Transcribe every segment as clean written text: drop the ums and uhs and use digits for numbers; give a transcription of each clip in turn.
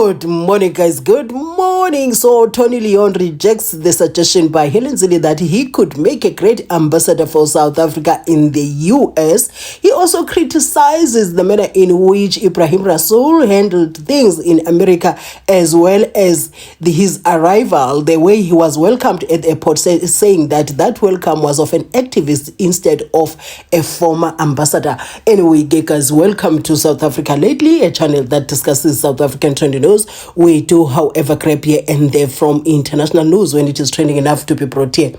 Good morning, guys. Good morning. So, Tony Leon rejects the suggestion by Helen ZILLE that he could make a great ambassador for South Africa in the US. He also criticizes the manner in which IBRAHIM RASOOL handled things in America, as well as his arrival, the way he was welcomed at the airport, saying that welcome was of an activist instead of a former ambassador. Anyway, guys, welcome to South Africa Lately, a channel that discusses South African trending news. We do, however, grab here and there from international news when it is trending enough to be brought here.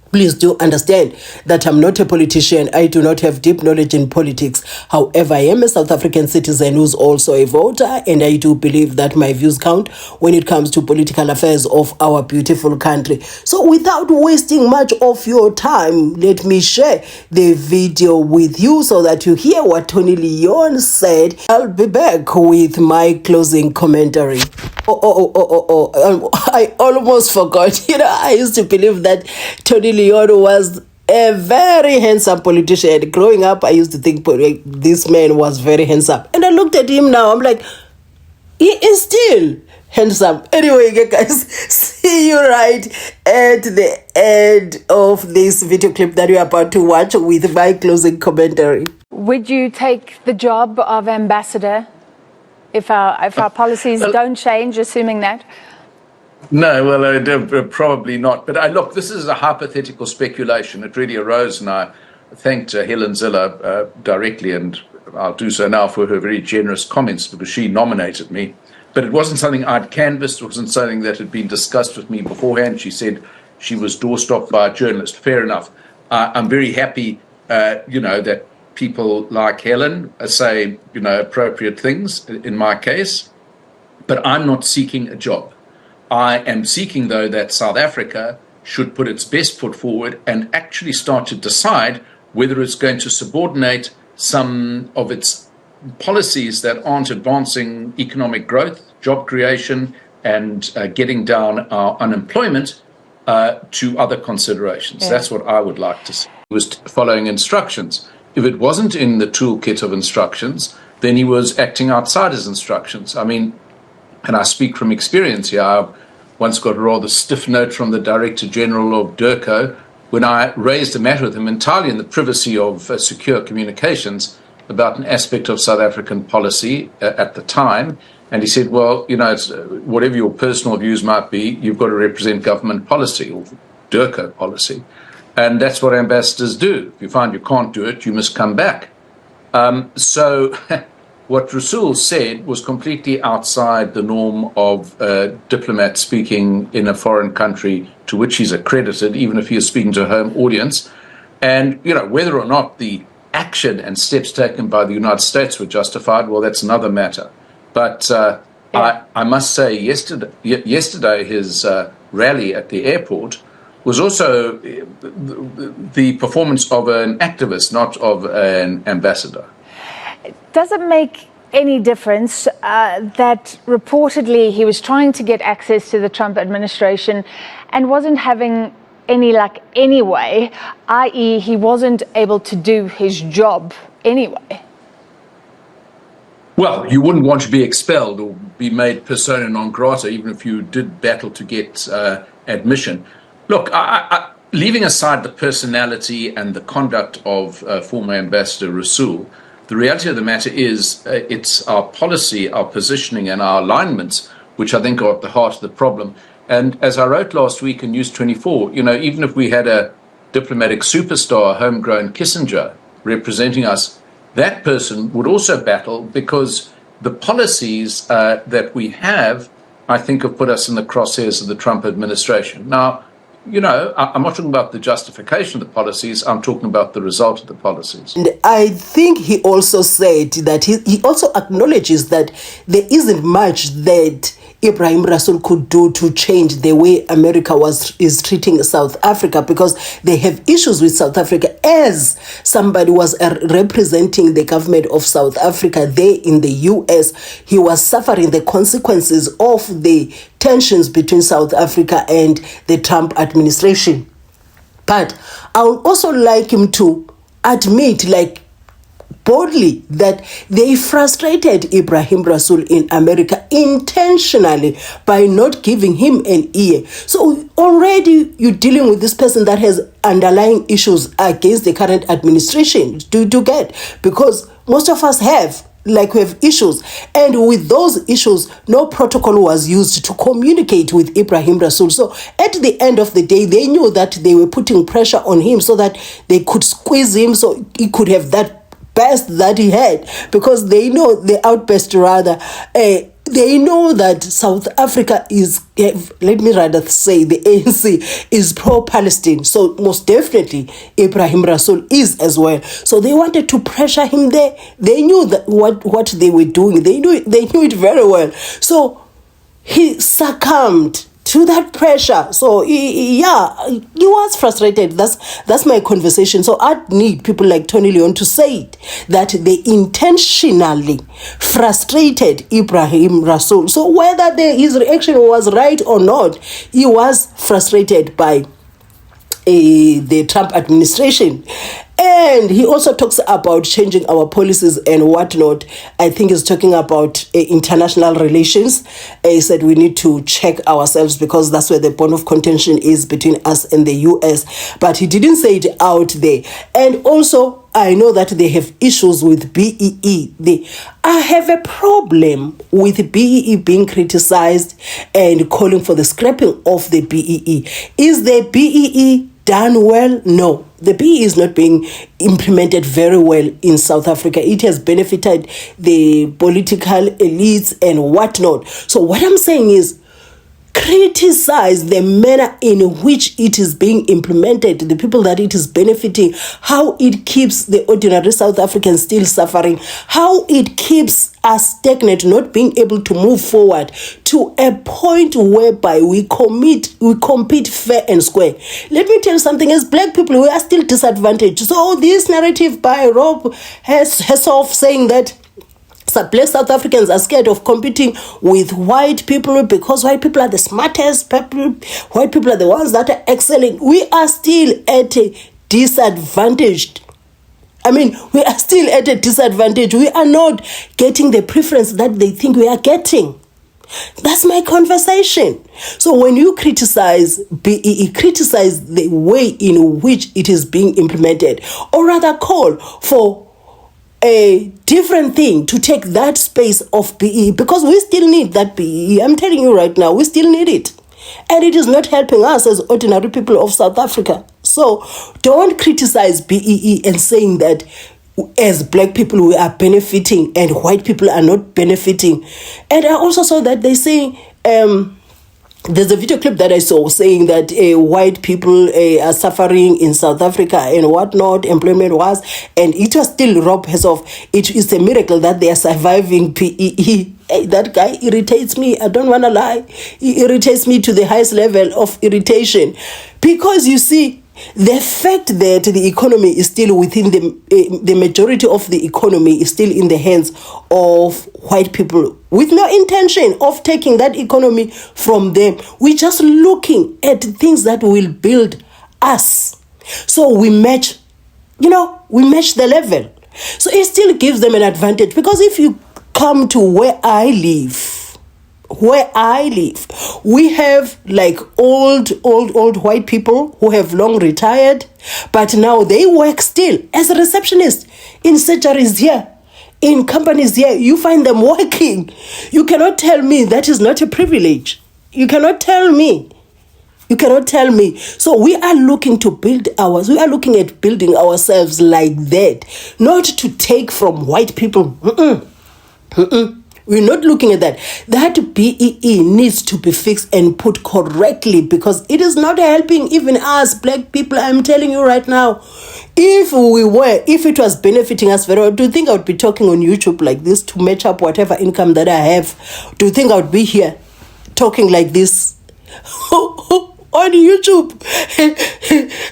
Please do understand that I'm not a politician. I do not have deep knowledge in politics. However, I am a South African citizen who's also a voter, and I do believe that my views count when it comes to political affairs of our beautiful country. So without wasting much of your time, let me share the video with you so that you hear what Tony Leon said. I'll be back with my closing commentary. I almost forgot. I used to believe that Tony Leon was a very handsome politician. Growing up, I used to think this man was very handsome. And I looked at him now, I'm like, he is still handsome. Anyway, guys, see you right at the end of this video clip that you're about to watch with my closing commentary. Would you take the job of ambassador if our policies don't change, assuming that? No, well, probably not. But look, this is a hypothetical speculation. It really arose, and I thanked Helen ZILLE directly, and I'll do so now for her very generous comments because she nominated me. But it wasn't something I'd canvassed. It wasn't something that had been discussed with me beforehand. She said she was doorstopped by a journalist. Fair enough. I'm very happy, that people like Helen say, appropriate things in my case. But I'm not seeking a job. I am seeking, though, that South Africa should put its best foot forward and actually start to decide whether it's going to subordinate some of its policies that aren't advancing economic growth, job creation, and getting down our unemployment to other considerations. Yeah. That's what I would like to see. He was following instructions. If it wasn't in the toolkit of instructions, then he was acting outside his instructions. I mean, and I speak from experience here. I once got a rather stiff note from the Director General of DIRCO when I raised a matter with him entirely in the privacy of secure communications about an aspect of South African policy at the time. And he said, well, it's, whatever your personal views might be, you've got to represent government policy or DIRCO policy. And that's what ambassadors do. If you find you can't do it, you must come back. So what RASOOL said was completely outside the norm of a diplomat speaking in a foreign country to which he's accredited, even if he is speaking to a home audience. And, whether or not the action and steps taken by the United States were justified, well, that's another matter. But I must say yesterday his rally at the airport was also the performance of an activist, not of an ambassador. Does it make any difference that reportedly he was trying to get access to the Trump administration and wasn't having any luck anyway, i.e. he wasn't able to do his job anyway? Well, you wouldn't want to be expelled or be made persona non grata, even if you did battle to get admission. Look, leaving aside the personality and the conduct of former Ambassador RASOOL, the reality of the matter is it's our policy, our positioning, and our alignments, which I think are at the heart of the problem. And as I wrote last week in News 24, even if we had a diplomatic superstar, homegrown Kissinger, representing us, that person would also battle because the policies that we have, I think, have put us in the crosshairs of the Trump administration. Now, I'm not talking about the justification of the policies, I'm talking about the result of the policies. And I think he also said that he also acknowledges that there isn't much that IBRAHIM RASOOL could do to change the way America is treating South Africa, because they have issues with South Africa. As somebody was representing the government of South Africa there in the US, he was suffering the consequences of the tensions between South Africa and the Trump administration. But I would also like him to admit, boldly that they frustrated Ibrahim Rasool in America intentionally by not giving him an ear. So already you're dealing with this person that has underlying issues against the current administration to get, because most of us we have issues, and with those issues no protocol was used to communicate with Ibrahim Rasool. So at the end of the day, they knew that they were putting pressure on him so that they could squeeze him so he could have that best that he had, because they know the outburst rather they know that South Africa is, let me rather say, the ANC is pro-Palestine. So most definitely Ibrahim Rasool is as well. So they wanted to pressure him there. They knew that what they were doing. They knew it very well. So he succumbed to that pressure. So he was frustrated. That's my conversation. So I need people like Tony Leon to say it, that they intentionally frustrated Ibrahim Rasool. So whether his reaction was right or not, he was frustrated by the Trump administration. And he also talks about changing our policies and whatnot. I think he's talking about international relations. He said we need to check ourselves because that's where the bone of contention is between us and the US. But he didn't say it out there. And also, I know that they have issues with BEE. I have a problem with BEE being criticized and calling for the scrapping of the BEE. Is the BEE done well? No. The BEE is not being implemented very well in South Africa. It has benefited the political elites and whatnot. So what I'm saying is, criticize the manner in which it is being implemented, the people that it is benefiting, how it keeps the ordinary South Africans still suffering, how it keeps us stagnant, not being able to move forward to a point whereby we compete fair and square. Let me tell you something, as black people, we are still disadvantaged. So this narrative by Rob Hessoff saying that black South Africans are scared of competing with white people because white people are the smartest people, white people are the ones that are excelling. We are still at a disadvantage. We are still at a disadvantage. We are not getting the preference that they think we are getting. That's my conversation. So when you criticize BEE, criticize the way in which it is being implemented, or rather call for a different thing to take that space of BEE, because we still need that BEE. I'm telling you right now, we still need it. And it is not helping us as ordinary people of South Africa. So don't criticize BEE and saying that as black people we are benefiting and white people are not benefiting. And I also saw that they say, there's a video clip that I saw saying that white people are suffering in South Africa and whatnot, employment was, and it was still Rob Hessoff. It is a miracle that they are surviving BEE. That guy irritates me. I don't want to lie. He irritates me to the highest level of irritation. Because you see, the fact that the economy is still within the majority of the economy is still in the hands of white people with no intention of taking that economy from them. We're just looking at things that will build us. So we match, we match the level. So it still gives them an advantage, because if you come to where I live, we have like old white people who have long retired, but now they work still as a receptionist in surgeries here, in companies here. You find them working. You cannot tell me that is not a privilege. You cannot tell me. So we are looking to build ours. We are looking at building ourselves like that, not to take from white people. We're not looking at that. That BEE needs to be fixed and put correctly, because it is not helping even us black people. I'm telling you right now, if it was benefiting us very well, do you think I would be talking on YouTube like this to match up whatever income that I have? Do you think I would be here talking like this on YouTube,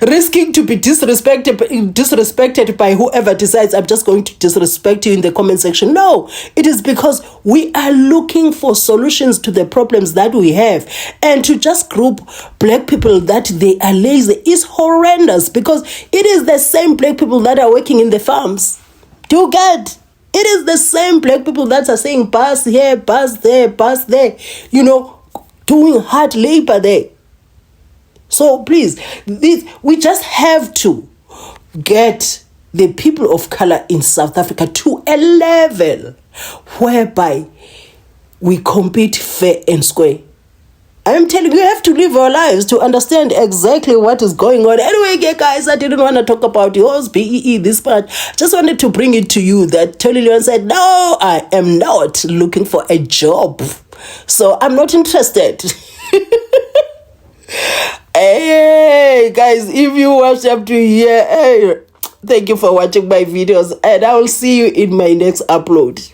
risking to be disrespected by whoever decides I'm just going to disrespect you in the comment section? No, it is because we are looking for solutions to the problems that we have, and to just group black people that they are lazy is horrendous, because it is the same black people that are working in the farms. to get. It is the same black people that are saying pass here, pass there, pass there, you know, doing hard labor there. So please, we just have to get the people of color in South Africa to a level whereby we compete fair and square. I'm telling you, we have to live our lives to understand exactly what is going on. Anyway, guys, I didn't want to talk about yours, BEE, this part. Just wanted to bring it to you that Tony Leon said, no, I am not looking for a job. So I'm not interested. Hey, guys, if you watched up to here, hey, thank you for watching my videos. And I will see you in my next upload.